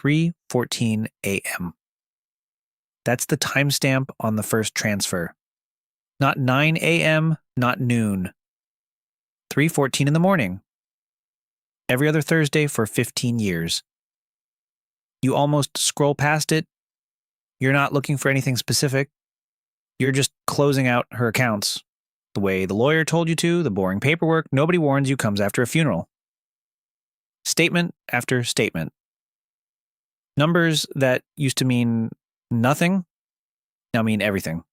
3:14 a.m. That's the timestamp on the first transfer. Not 9 a.m., not noon. 3:14 in the morning. Every other Thursday for 15 years. You almost scroll past it. You're not looking for anything specific. You're just closing out her accounts. The way the lawyer told you to, the boring paperwork nobody warns you comes after a funeral. Statement after statement. Numbers that used to mean nothing now mean everything.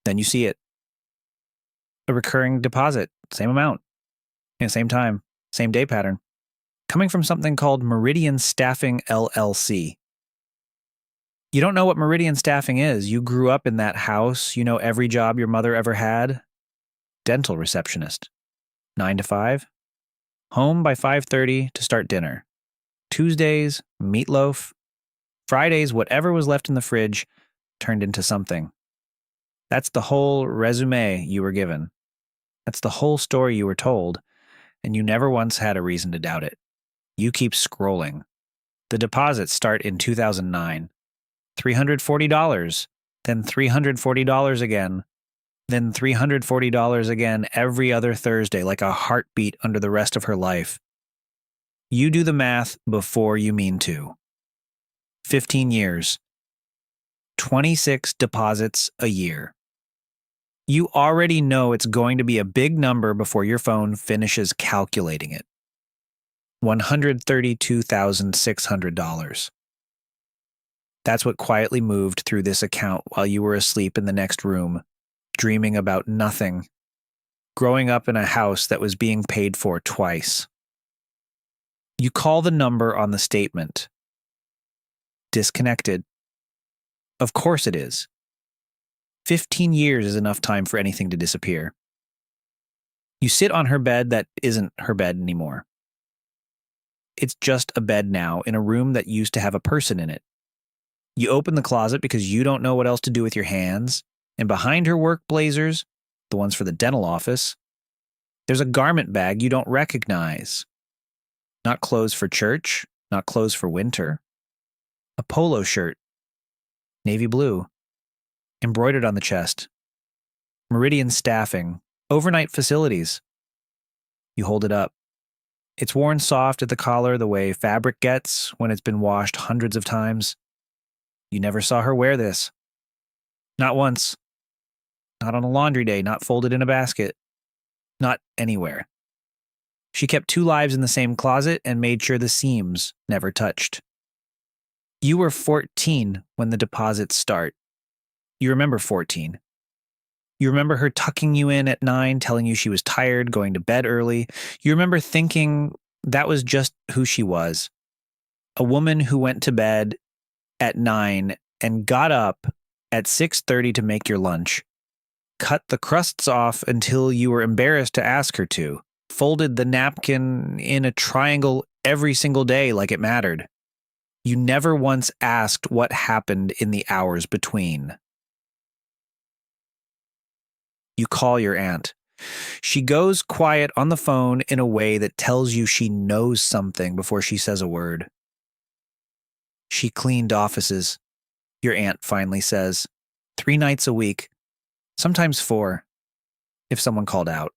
Then you see it. A recurring deposit, same amount, same time, same day pattern, coming from something called Meridian Staffing LLC. You don't know what Meridian Staffing is. You grew up in that house. You know every job your mother ever had. Dental receptionist. 9 to 5. Home by 5:30 to start dinner. Tuesdays, meatloaf. Fridays, whatever was left in the fridge turned into something. That's the whole resume you were given. That's the whole story you were told, and you never once had a reason to doubt it. You keep scrolling. The deposits start in 2009. $340, then $340 again, then $340 again every other Thursday, like a heartbeat under the rest of her life. You do the math before you mean to. 15 years. 26 deposits a year. You already know it's going to be a big number before your phone finishes calculating it. $132,600. That's what quietly moved through this account while you were asleep in the next room, dreaming about nothing, growing up in a house that was being paid for twice. You call the number on the statement. Disconnected. Of course it is. 15 years is enough time for anything to disappear. You sit on her bed that isn't her bed anymore. It's just a bed now in a room that used to have a person in it. You open the closet because you don't know what else to do with your hands, and behind her work blazers, the ones for the dental office, there's a garment bag you don't recognize. Not clothes for church, not clothes for winter. A polo shirt, navy blue, embroidered on the chest. Meridian Staffing, overnight facilities. You hold it up. It's worn soft at the collar the way fabric gets when it's been washed hundreds of times. You never saw her wear this. Not once. Not on a laundry day, not folded in a basket. Not anywhere. She kept 2 lives in the same closet and made sure the seams never touched. You were 14 when the deposits start. You remember 14. You remember her tucking you in at 9, telling you she was tired, going to bed early. You remember thinking that was just who she was. A woman who went to bed at 9 and got up at 6:30 to make your lunch. Cut the crusts off until you were embarrassed to ask her to. Folded the napkin in a triangle every single day like it mattered. You never once asked what happened in the hours between. You call your aunt. She goes quiet on the phone in a way that tells you she knows something before she says a word. She cleaned offices, your aunt finally says, 3 nights a week, sometimes 4, if someone called out.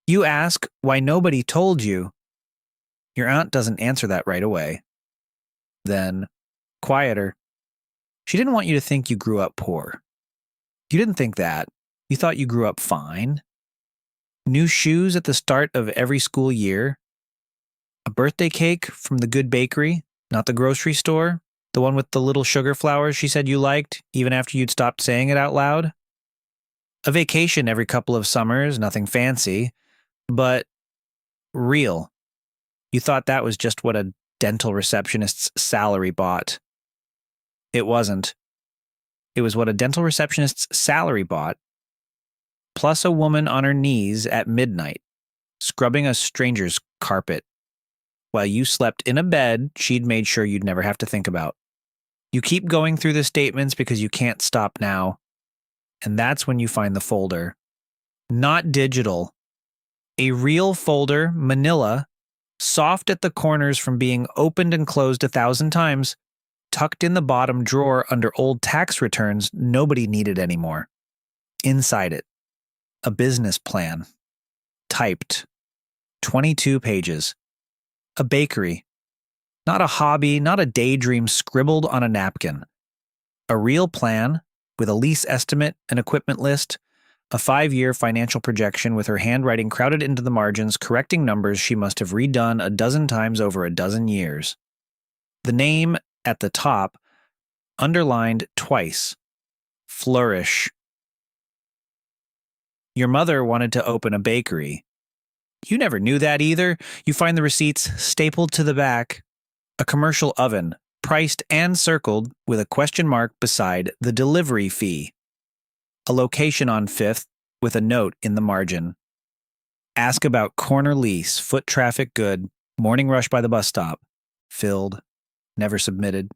You ask why nobody told you. Your aunt doesn't answer that right away. Then, quieter. She didn't want you to think you grew up poor. You didn't think that. You thought you grew up fine. New shoes at the start of every school year. A birthday cake from the good bakery, not the grocery store. The one with the little sugar flowers she said you liked, even after you'd stopped saying it out loud. A vacation every couple of summers, nothing fancy, but real. You thought that was just what a dental receptionist's salary bought. It wasn't. It was what a dental receptionist's salary bought, plus a woman on her knees at midnight, scrubbing a stranger's carpet, while you slept in a bed she'd made sure you'd never have to think about. You keep going through the statements because you can't stop now, and that's when you find the folder. Not digital. A real folder, manila, soft at the corners from being opened and closed 1,000 times, tucked in the bottom drawer under old tax returns nobody needed anymore. Inside it, a business plan. Typed. 22 pages. A bakery. Not a hobby, not a daydream scribbled on a napkin. A real plan with a lease estimate, an equipment list, a 5-year financial projection with her handwriting crowded into the margins, correcting numbers she must have redone a dozen times over a dozen years. The name at the top, underlined twice. Flourish. Your mother wanted to open a bakery. You never knew that either. You find the receipts stapled to the back. A commercial oven, priced and circled with a question mark beside the delivery fee. A location on 5th with a note in the margin. Ask about corner lease, foot traffic good, morning rush by the bus stop. Filled. Never submitted.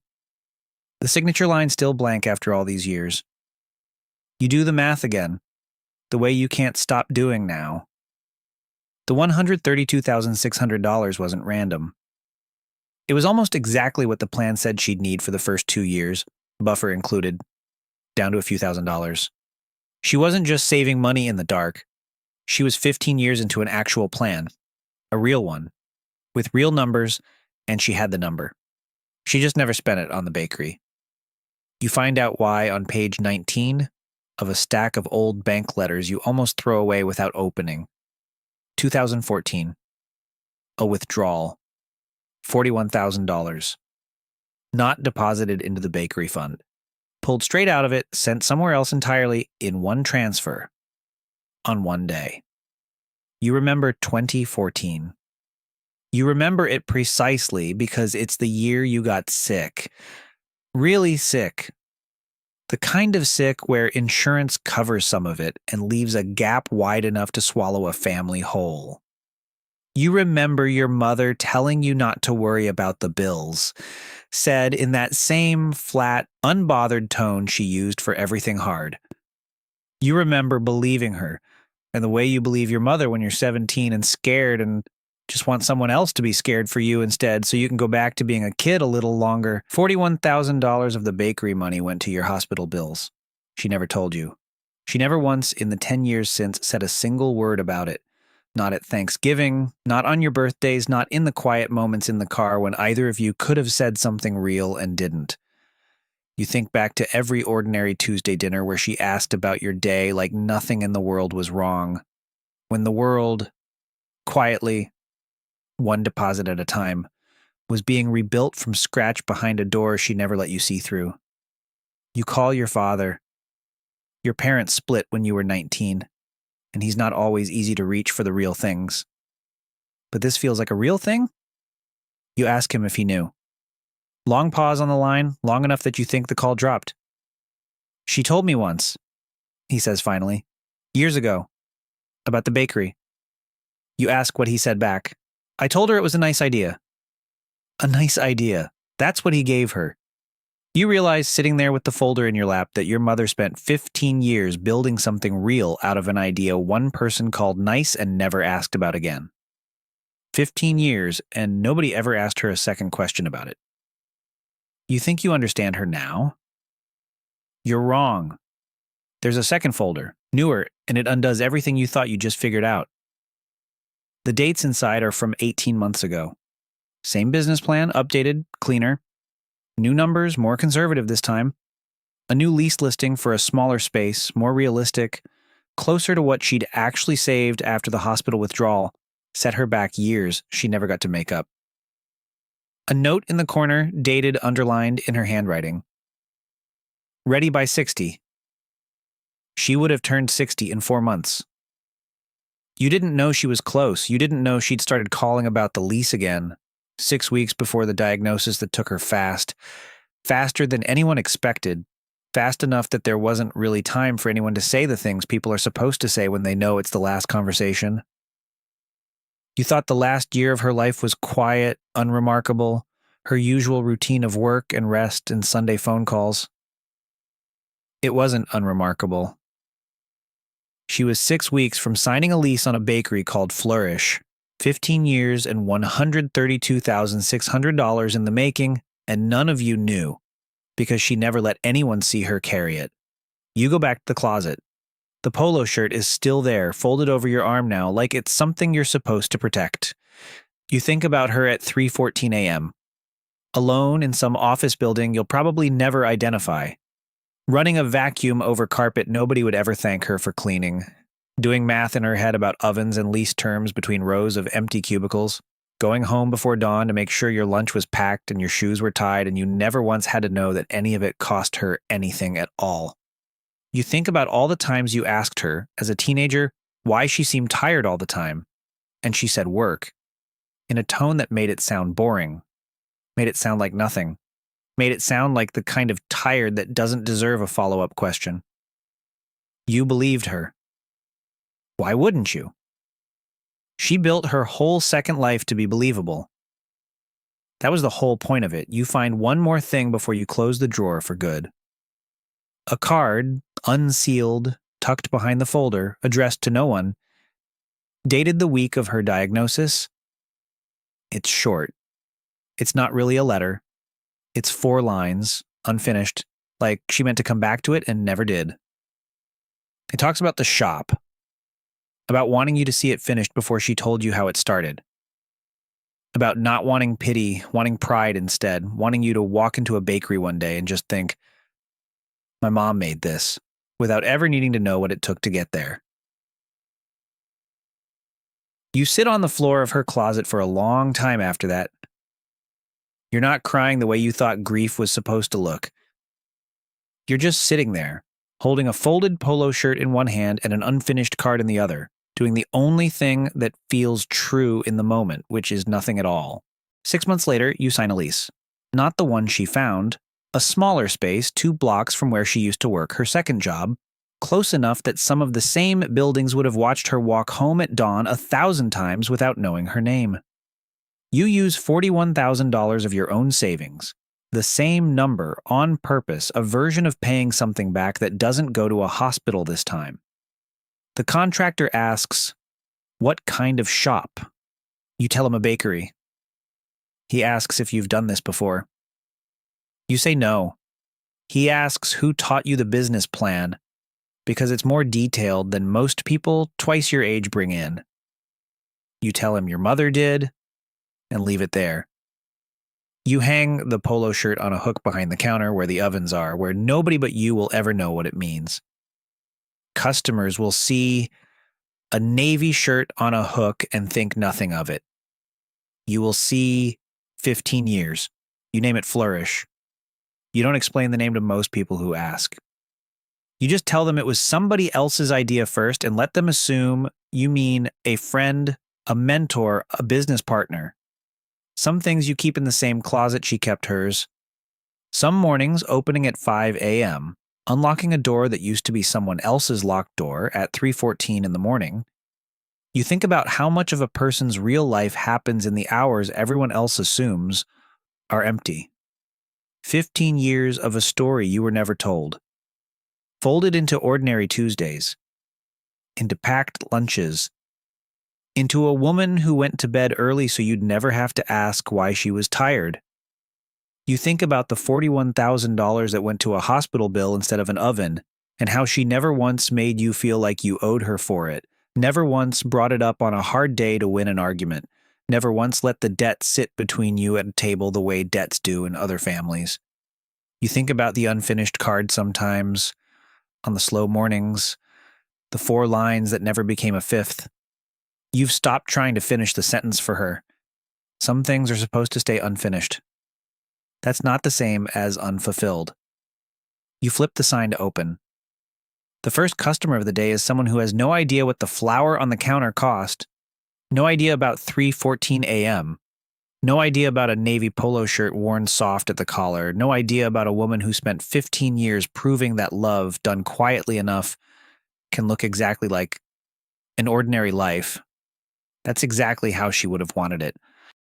The signature line still blank after all these years. You do the math again, the way you can't stop doing now. The $132,600 wasn't random. It was almost exactly what the plan said she'd need for the first 2 years, buffer included, down to a few $1,000s. She wasn't just saving money in the dark. She was 15 years into an actual plan, a real one, with real numbers, and she had the number. She just never spent it on the bakery. You find out why on page 19 of a stack of old bank letters you almost throw away without opening. 2014. A withdrawal. $41,000. Not deposited into the bakery fund. Pulled straight out of it, sent somewhere else entirely in one transfer. On one day. You remember 2014. You remember it precisely because it's the year you got sick. Really sick. The kind of sick where insurance covers some of it and leaves a gap wide enough to swallow a family whole. You remember your mother telling you not to worry about the bills, said in that same flat, unbothered tone she used for everything hard. You remember believing her, and the way you believe your mother when you're 17 and scared and just want someone else to be scared for you instead so you can go back to being a kid a little longer. $41,000 of the bakery money went to your hospital bills. She never told you. She never once in the 10 years since said a single word about it. Not at Thanksgiving, not on your birthdays, not in the quiet moments in the car when either of you could have said something real and didn't. You think back to every ordinary Tuesday dinner where she asked about your day like nothing in the world was wrong. When the world, quietly, one deposit at a time, was being rebuilt from scratch behind a door she never let you see through. You call your father. Your parents split when you were 19, and he's not always easy to reach for the real things. But this feels like a real thing? You ask him if he knew. Long pause on the line, long enough that you think the call dropped. She told me once, he says finally, years ago, about the bakery. You ask what he said back. I told her it was a nice idea. A nice idea. That's what he gave her. You realize sitting there with the folder in your lap that your mother spent 15 years building something real out of an idea one person called nice and never asked about again. 15 years, and nobody ever asked her a second question about it. You think you understand her now? You're wrong. There's a second folder, newer, and it undoes everything you thought you just figured out. The dates inside are from 18 months ago. Same business plan, updated, cleaner. New numbers, more conservative this time. A new lease listing for a smaller space, more realistic, closer to what she'd actually saved after the hospital withdrawal, set her back years she never got to make up. A note in the corner, dated, underlined in her handwriting. Ready by 60. She would have turned 60 in 4 months. You didn't know she was close. You didn't know she'd started calling about the lease again, 6 weeks before the diagnosis that took her fast. Faster than anyone expected. Fast enough that there wasn't really time for anyone to say the things people are supposed to say when they know it's the last conversation. You thought the last year of her life was quiet, unremarkable, her usual routine of work and rest and Sunday phone calls. It wasn't unremarkable. She was 6 weeks from signing a lease on a bakery called Flourish, 15 years and $132,600 in the making, and none of you knew, because she never let anyone see her carry it. You go back to the closet. The polo shirt is still there, folded over your arm now, like it's something you're supposed to protect. You think about her at 3:14 a.m. Alone in some office building you'll probably never identify. Running a vacuum over carpet nobody would ever thank her for cleaning. Doing math in her head about ovens and lease terms between rows of empty cubicles. Going home before dawn to make sure your lunch was packed and your shoes were tied and you never once had to know that any of it cost her anything at all. You think about all the times you asked her, as a teenager, why she seemed tired all the time, and she said work, in a tone that made it sound boring, made it sound like nothing, made it sound like the kind of tired that doesn't deserve a follow-up question. You believed her. Why wouldn't you? She built her whole second life to be believable. That was the whole point of it. You find one more thing before you close the drawer for good. A card, unsealed, tucked behind the folder, addressed to no one, dated the week of her diagnosis. It's short. It's not really a letter. It's 4 lines, unfinished, like she meant to come back to it and never did. It talks about the shop, about wanting you to see it finished before she told you how it started, about not wanting pity, wanting pride instead, wanting you to walk into a bakery one day and just think, my mom made this, without ever needing to know what it took to get there. You sit on the floor of her closet for a long time after that. You're not crying the way you thought grief was supposed to look. You're just sitting there, holding a folded polo shirt in one hand and an unfinished card in the other, doing the only thing that feels true in the moment, which is nothing at all. 6 months later, you sign a lease. Not the one she found, a smaller space 2 blocks from where she used to work her second job, close enough that some of the same buildings would have watched her walk home at dawn 1,000 times without knowing her name. You use $41,000 of your own savings, the same number on purpose, a version of paying something back that doesn't go to a hospital this time. The contractor asks, what kind of shop? You tell him a bakery. He asks if you've done this before. You say no. He asks who taught you the business plan, because it's more detailed than most people twice your age bring in. You tell him your mother did, and leave it there. You hang the polo shirt on a hook behind the counter where the ovens are, where nobody but you will ever know what it means. Customers will see a navy shirt on a hook and think nothing of it. You will see 15 years. You name it Flourish. You don't explain the name to most people who ask. You just tell them it was somebody else's idea first and let them assume you mean a friend, a mentor, a business partner. Some things you keep in the same closet she kept hers. Some mornings opening at 5 a.m., unlocking a door that used to be someone else's locked door at 3:14 in the morning. You think about how much of a person's real life happens in the hours everyone else assumes are empty. 15 years of a story you were never told. Folded into ordinary Tuesdays. Into packed lunches. Into a woman who went to bed early so you'd never have to ask why she was tired. You think about the $41,000 that went to a hospital bill instead of an oven, and how she never once made you feel like you owed her for it, never once brought it up on a hard day to win an argument, never once let the debt sit between you at a table the way debts do in other families. You think about the unfinished card sometimes, on the slow mornings, the 4 lines that never became a 5th. You've stopped trying to finish the sentence for her. Some things are supposed to stay unfinished. That's not the same as unfulfilled. You flip the sign to open. The first customer of the day is someone who has no idea what the flour on the counter cost, no idea about 3:14 a.m., no idea about a navy polo shirt worn soft at the collar, no idea about a woman who spent 15 years proving that love, done quietly enough, can look exactly like an ordinary life. That's exactly how she would have wanted it.